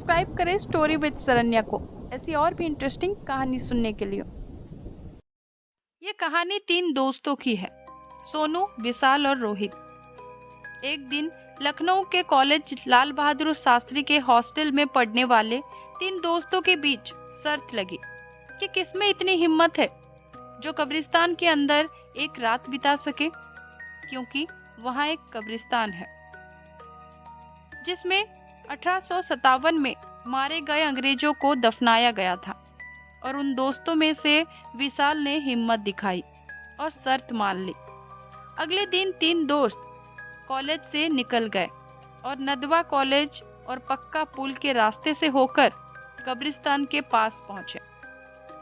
Subscribe करें story with Sharanya को ऐसी और भी इंटरेस्टिंग कहानी सुनने के लिए। ये कहानी 3 दोस्तों की है, सोनू, विशाल और रोहित। एक दिन लखनऊ के कॉलेज लाल बहादुर शास्त्री के हॉस्टल में पढ़ने वाले 3 दोस्तों के बीच शर्त लगी कि किसमें इतनी हिम्मत है जो कब्रिस्तान के अंदर एक रात बिता सके, क्योंकि वहाँ एक कब्रिस्तान है जिसमें 1857 में मारे गए अंग्रेजों को दफनाया गया था। और उन दोस्तों में से विशाल ने हिम्मत दिखाई और शर्त मान ली। अगले दिन 3 दोस्त कॉलेज से निकल गए और नदवा कॉलेज और पक्का पुल के रास्ते से होकर कब्रिस्तान के पास पहुंचे।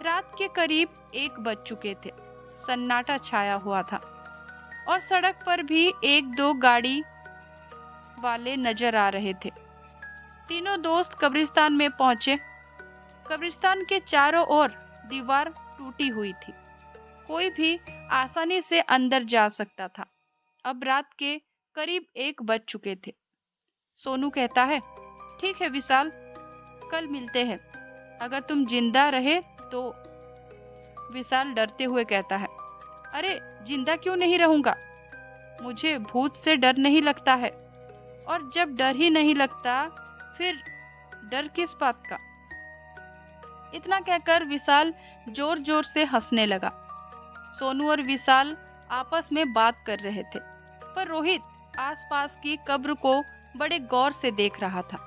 रात के करीब 1 बज चुके थे। सन्नाटा छाया हुआ था और सड़क पर भी 1-2 गाड़ी वाले नजर आ रहे थे। तीनों दोस्त कब्रिस्तान में पहुंचे। कब्रिस्तान के चारों ओर दीवार टूटी हुई थी, कोई भी आसानी से अंदर जा सकता था। अब रात के करीब 1 बज चुके थे। सोनू कहता है, ठीक है विशाल, कल मिलते हैं, अगर तुम जिंदा रहे तो। विशाल डरते हुए कहता है, अरे जिंदा क्यों नहीं रहूंगा, मुझे भूत से डर नहीं लगता है, और जब डर ही नहीं लगता फिर डर किस बात का। इतना कहकर विशाल जोर जोर से हंसने लगा। सोनू और विशाल आपस में बात कर रहे थे, पर रोहित आसपास की कब्र को बड़े गौर से देख रहा था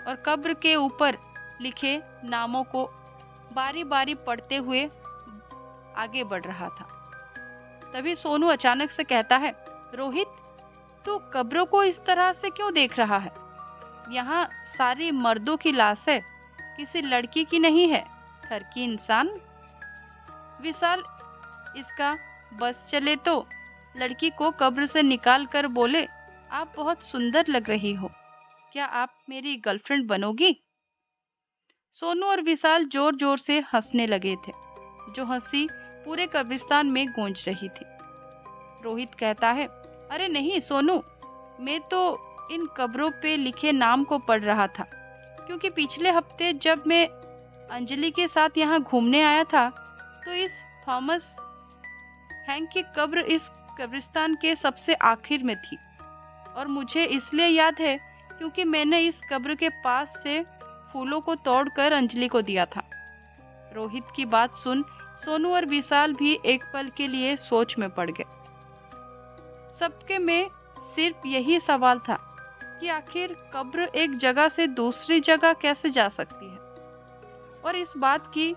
और कब्र के ऊपर लिखे नामों को बारी बारी पढ़ते हुए आगे बढ़ रहा था। तभी सोनू अचानक से कहता है, रोहित, तू कब्रों को इस तरह से क्यों देख रहा है? यहाँ सारी मर्दों की लाश है, किसी लड़की की नहीं है, घर की इंसान। विशाल इसका बस चले तो लड़की को कब्र से निकाल कर बोले, आप बहुत सुंदर लग रही हो, क्या आप मेरी गर्लफ्रेंड बनोगी? सोनू और विशाल जोर जोर से हंसने लगे थे, जो हंसी पूरे कब्रिस्तान में गूंज रही थी। रोहित कहता है, अरे नहीं सोनू, मैं तो इन कब्रों पे लिखे नाम को पढ़ रहा था, क्योंकि पिछले हफ्ते जब मैं अंजलि के साथ यहाँ घूमने आया था तो इस थॉमस हैंक की कब्र इस कब्रिस्तान के सबसे आखिर में थी, और मुझे इसलिए याद है क्योंकि मैंने इस कब्र के पास से फूलों को तोड़कर अंजलि को दिया था। रोहित की बात सुन सोनू और विशाल भी एक पल के लिए सोच में पड़ गए। सबके में सिर्फ यही सवाल था कि आखिर कब्र एक जगह से दूसरी जगह कैसे जा सकती है, और इस बात की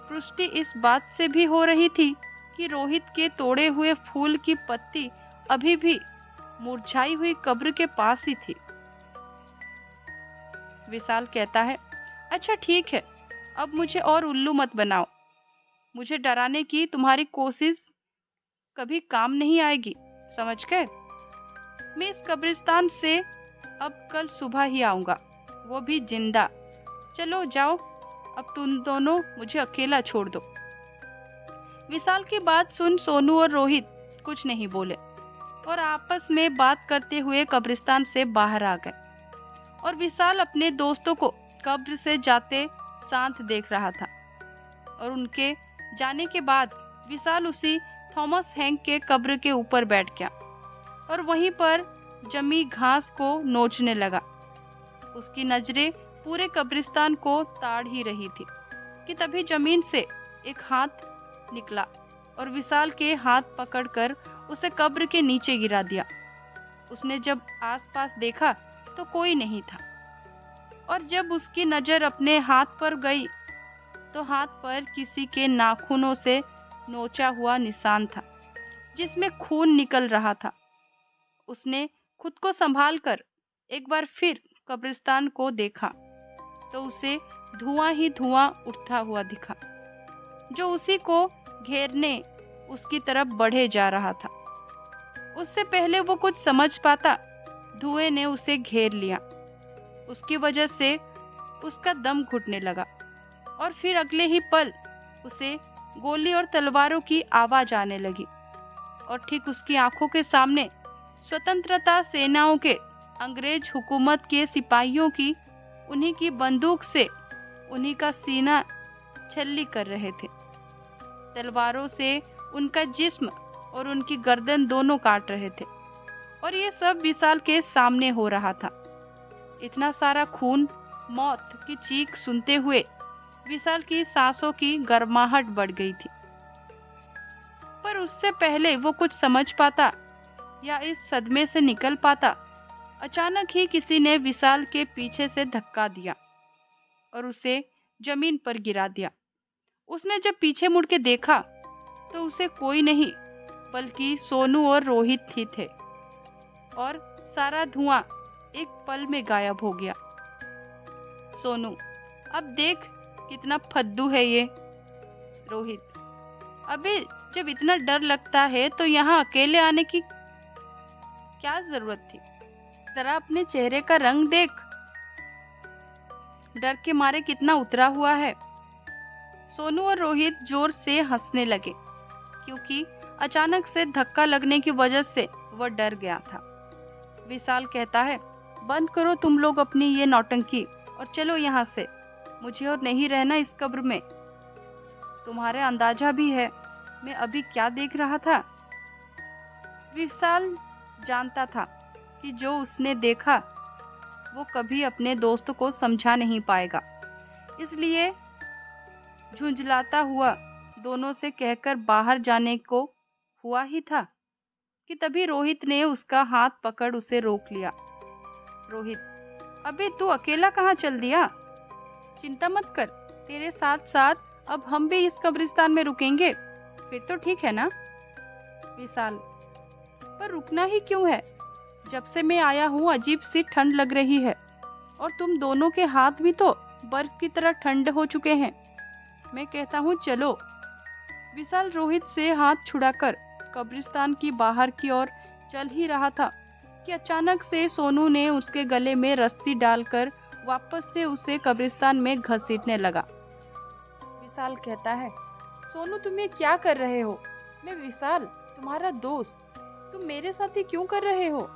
पुष्टि इस बात से भी हो रही थी कि रोहित के तोड़े हुए फूल की पत्ती अभी भी मुरझाई हुई कब्र के पास ही थी। विशाल कहता है, अच्छा ठीक है, अब मुझे और उल्लू मत बनाओ, मुझे डराने की तुम्हारी कोशिश कभी काम नहीं आएगी, समझ गए? मैं इस कब्रिस्तान से अब कल सुबह ही आऊंगा, वो भी जिंदा। चलो जाओ, अब तुम दोनों मुझे अकेला छोड़ दो। विशाल की बात सुन सोनू और रोहित कुछ नहीं बोले और आपस में बात करते हुए कब्रिस्तान से बाहर आ गए। और विशाल अपने दोस्तों को कब्र से जाते शांत देख रहा था। और उनके जाने के बाद विशाल उसी थॉमस हैंक के कब्र के ऊपर बैठ गया और वहीं पर जमी घास को नोचने लगा। उसकी नजरें पूरे कब्रिस्तान को ताड़ ही रही थी कि तभी जमीन से एक हाथ निकला और विशाल के हाथ पकड़कर उसे कब्र के नीचे गिरा दिया। उसने जब आसपास देखा तो कोई नहीं था, और जब उसकी नजर अपने हाथ पर गई तो हाथ पर किसी के नाखूनों से नोचा हुआ निशान था, जिसमें खून निकल रहा था। उसने खुद को संभालकर एक बार फिर कब्रिस्तान को देखा तो उसे धुआं ही धुआं उठता हुआ दिखा, जो उसी को घेरने उसकी तरफ बढ़े जा रहा था। उससे पहले वो कुछ समझ पाता, धुएं ने उसे घेर लिया। उसकी वजह से उसका दम घुटने लगा और फिर अगले ही पल उसे गोली और तलवारों की आवाज आने लगी, और ठीक उसकी आंखों के सामने स्वतंत्रता सेनाओं के अंग्रेज हुकूमत के सिपाहियों की उन्हीं की बंदूक से उन्हीं का सीना छल्ली कर रहे थे। तलवारों से उनका जिस्म और उनकी गर्दन दोनों काट रहे थे और ये सब विशाल के सामने हो रहा था। इतना सारा खून, मौत की चीख सुनते हुए विशाल की सांसों की गर्माहट बढ़ गई थी। पर उससे पहले वो कुछ समझ पाता या इस सदमे से निकल पाता, अचानक ही किसी ने विशाल के पीछे से धक्का दिया और उसे जमीन पर गिरा दिया। उसने जब पीछे मुड़ के देखा तो उसे कोई नहीं बल्कि सोनू और रोहित ही थे और सारा धुआं एक पल में गायब हो गया। सोनू, अब देख कितना फद्दू है ये। रोहित, अबे जब इतना डर लगता है तो यहाँ अकेले आने की क्या जरूरत थी? जरा अपने चेहरे का रंग देख, डर के मारे कितना उतरा हुआ है। सोनू और रोहित जोर से हंसने लगे क्योंकि अचानक से धक्का लगने की वजह से वह डर गया था। विशाल कहता है, बंद करो तुम लोग अपनी ये नौटंकी और चलो यहाँ से। मुझे और नहीं रहना इस कब्र में। तुम्हारे अंदाजा भी है मैं अभी क्या देख रहा था। विशाल जानता था कि जो उसने देखा वो कभी अपने दोस्त को समझा नहीं पाएगा, इसलिए झुंझलाता हुआ दोनों से कहकर बाहर जाने को हुआ ही था कि तभी रोहित ने उसका हाथ पकड़ उसे रोक लिया। रोहित, अबे तू अकेला कहाँ चल दिया? चिंता मत कर, तेरे साथ साथ अब हम भी इस कब्रिस्तान में रुकेंगे, फिर तो ठीक है ना? विशाल, पर रुकना ही क्यों है? जब से मैं आया हूँ अजीब सी ठंड लग रही है और तुम दोनों के हाथ भी तो बर्फ की तरह ठंडे हो चुके हैं। मैं कहता हूँ चलो। विशाल रोहित से हाथ छुड़ाकर कब्रिस्तान की बाहर की ओर चल ही रहा था कि अचानक से सोनू ने उसके गले में रस्सी डालकर वापस से उसे कब्रिस्तान में घसीटने लगा। विशाल कहता है, सोनू तुम ये क्या कर रहे हो? मैं विशाल, तुम्हारा दोस्त, तुम मेरे साथ ही क्यों कर रहे हो?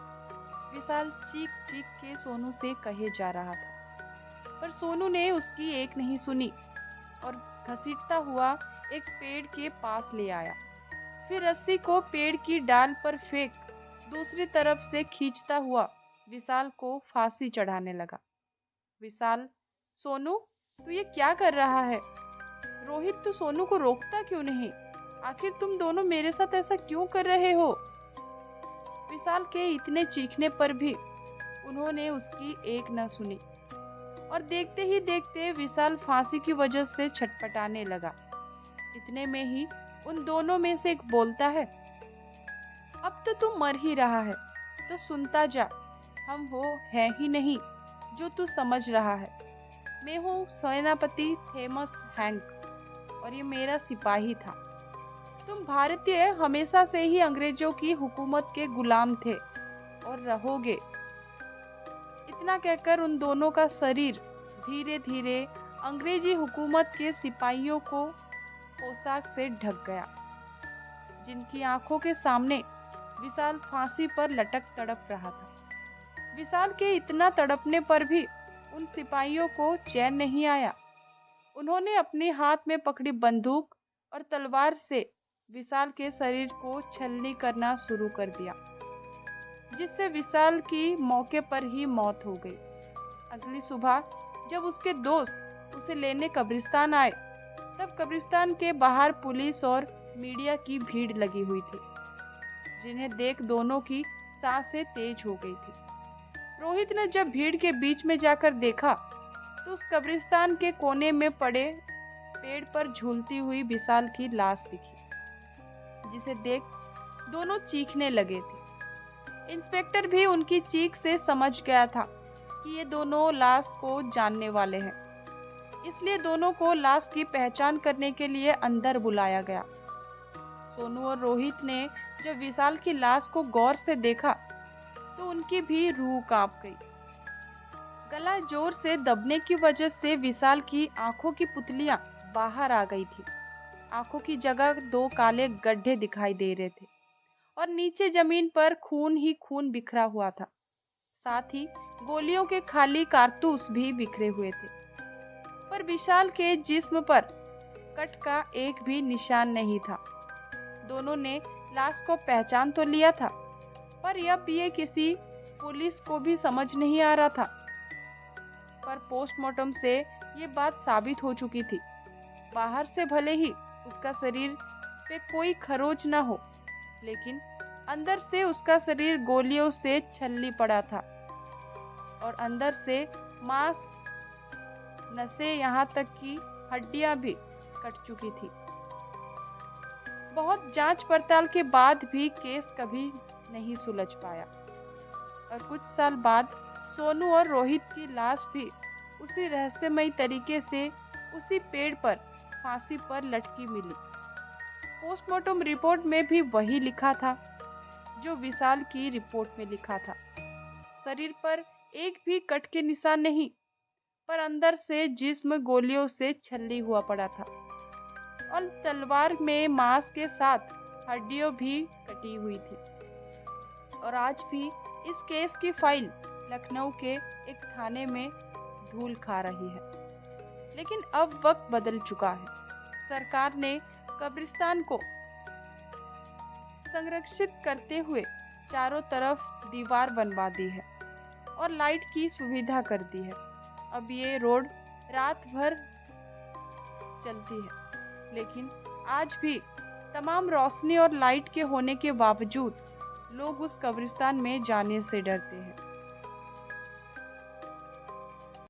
विशाल चीख चीख के सोनू से कहे जा रहा था, पर सोनू ने उसकी एक नहीं सुनी और घसीटता हुआ एक पेड़ के पास ले आया। फिर रस्सी को पेड़ की डाल पर फेंक दूसरी तरफ से खींचता हुआ विशाल को फांसी चढ़ाने लगा। विशाल, सोनू तू ये क्या कर रहा है? रोहित, तू सोनू को रोकता क्यों नहीं? आखिर तुम दोनों मेरे साथ ऐसा क्यों कर रहे हो? विशाल के इतने चीखने पर भी उन्होंने उसकी एक न सुनी और देखते ही देखते विशाल फांसी की वजह से छटपटाने लगा। इतने में ही उन दोनों में से एक बोलता है, अब तो तू मर ही रहा है तो सुनता जा, हम वो है ही नहीं जो तू समझ रहा है। मैं हूँ सेनापति थॉमस हैंक और ये मेरा सिपाही था। तुम भारतीय हमेशा से ही अंग्रेजों की हुकूमत के गुलाम थे और रहोगे। इतना कहकर उन दोनों का शरीर धीरे धीरे अंग्रेजी हुकूमत के सिपाहियों को पोशाक से ढक गया, जिनकी आंखों के सामने विशाल फांसी पर लटक तड़प रहा था। विशाल के इतना तड़पने पर भी उन सिपाहियों को चैन नहीं आया। उन्होंने अपने हाथ में पकड़ी बंदूक और तलवार से विशाल के शरीर को छलनी करना शुरू कर दिया, जिससे विशाल की मौके पर ही मौत हो गई। अगली सुबह जब उसके दोस्त उसे लेने कब्रिस्तान आए, तब कब्रिस्तान के बाहर पुलिस और मीडिया की भीड़ लगी हुई थी, जिन्हें देख दोनों की सांसें तेज हो गई थी। रोहित ने जब भीड़ के बीच में जाकर देखा तो उस कब्रिस्तान के कोने में पड़े पेड़ पर झूलती हुई विशाल की लाश दिखी, जिसे देख दोनों चीखने लगे थे। इंस्पेक्टर भी उनकी चीख से समझ गया था कि ये दोनों लाश को जानने वाले हैं, इसलिए दोनों को लाश की पहचान करने के लिए अंदर बुलाया गया। सोनू और रोहित ने जब विशाल की लाश को गौर से देखा तो उनकी भी रूह कांप गई। गला जोर से दबने की वजह से विशाल की आंखों की पुतलियां बाहर आ गई थी। आंखों की जगह 2 काले गड्ढे दिखाई दे रहे थे और नीचे जमीन पर खून ही खून बिखरा हुआ था। साथ ही गोलियों के खाली कारतूस भी बिखरे हुए थे। पर विशाल के जिस्म पर कट का एक भी निशान नहीं था। दोनों ने लाश को पहचान तो लिया था, पर अब ये किसी पुलिस को भी समझ नहीं आ रहा था। पर पोस्टमार्टम से ये बात साबित हो चुकी थी। बाहर से भले ही उसका शरीर पे कोई खरोच न हो, लेकिन अंदर से उसका शरीर गोलियों से छलनी पड़ा था और अंदर से मांस, नसें, यहाँ तक कि हड्डियां भी कट चुकी थी। बहुत जांच पड़ताल के बाद भी केस कभी नहीं सुलझ पाया और कुछ साल बाद सोनू और रोहित की लाश भी उसी रहस्यमयी तरीके से उसी पेड़ पर फांसी पर लटकी मिली। पोस्टमार्टम रिपोर्ट में भी वही लिखा था जो विशाल की रिपोर्ट में लिखा था। शरीर पर एक भी कट के निशान नहीं, पर अंदर से जिस्म गोलियों से छलनी हुआ पड़ा था और तलवार में मांस के साथ हड्डियां भी कटी हुई थी। और आज भी इस केस की फाइल लखनऊ के एक थाने में धूल खा रही है। लेकिन अब वक्त बदल चुका है। सरकार ने कब्रिस्तान को संरक्षित करते हुए चारों तरफ दीवार बनवा दी है और लाइट की सुविधा कर दी है। अब ये रोड रात भर चलती है, लेकिन आज भी तमाम रोशनी और लाइट के होने के बावजूद लोग उस कब्रिस्तान में जाने से डरते हैं।